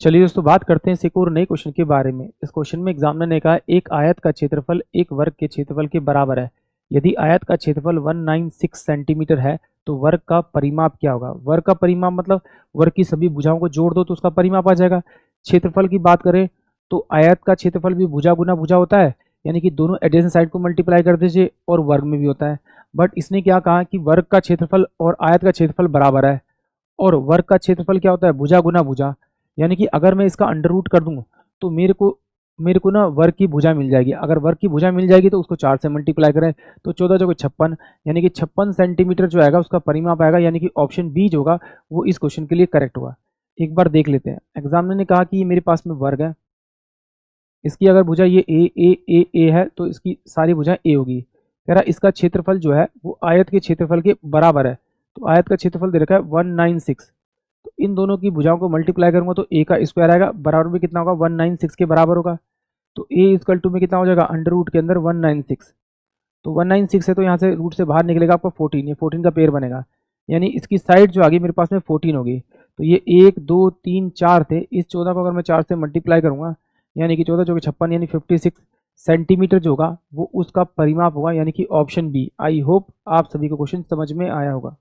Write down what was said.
चलिए दोस्तों, बात करते हैं इस एक और नए क्वेश्चन के बारे में। इस क्वेश्चन में एग्जामिनर ने कहा एक आयत का क्षेत्रफल एक वर्ग के क्षेत्रफल के बराबर है। यदि आयत का क्षेत्रफल 196 सेंटीमीटर है तो वर्ग का परिमाप क्या होगा। वर्ग का परिमाप मतलब वर्ग की सभी भुजाओं को जोड़ दो तो उसका परिमाप आ जाएगा। क्षेत्रफल की बात करें तो आयत का क्षेत्रफल भी भुजा गुना भुजा होता है, यानी कि दोनों एडजेसेंट साइड को मल्टीप्लाई कर दीजिए और वर्ग में भी होता है। बट इसने क्या कहा कि वर्ग का क्षेत्रफल और आयत का क्षेत्रफल बराबर है, और वर्ग का क्षेत्रफल क्या होता है, भुजा गुना भुजा। यानी कि अगर मैं इसका अंडर रूट कर दूं तो मेरे को ना वर्ग की भुजा मिल जाएगी। अगर वर्ग की भुजा मिल जाएगी तो उसको 4 से मल्टीप्लाई करें तो 14 चौके 56, यानी कि 56 सेंटीमीटर जो आएगा उसका परिमाप आएगा, यानी कि ऑप्शन बी जो होगा वो इस क्वेश्चन के लिए करेक्ट होगा। एक बार देख लेते हैं। एग्जामिनर ने कहा कि ये मेरे पास में वर्ग है, इसकी अगर भुजा ये ए है तो इसकी सारी भुजा ए होगी। कह रहा इसका क्षेत्रफल जो है वो आयत के क्षेत्रफल के बराबर है, तो आयत का क्षेत्रफल दे रखा है 196। तो इन दोनों की भुजाओं को मल्टीप्लाई करूंगा तो ए का स्क्वायर आएगा, बराबर में कितना होगा 196 के बराबर होगा। तो ए इक्वल टू में कितना हो जाएगा, अंडर रूट के अंदर 196। तो 196 है तो यहाँ से रूट से बाहर निकलेगा आपका 14, ये 14 का पेयर बनेगा, यानी इसकी साइड जो आ गई मेरे पास में 14 होगी। तो ये 1 2 3 4 थे, इस 14 को अगर मैं 4 से मल्टीप्लाई करूंगा यानी कि 14 चौके 56 यानी 56 सेंटीमीटर जो होगा वो उसका परिमाप होगा, यानी कि ऑप्शन बी। आई होप आप सभी को क्वेश्चन समझ में आया होगा।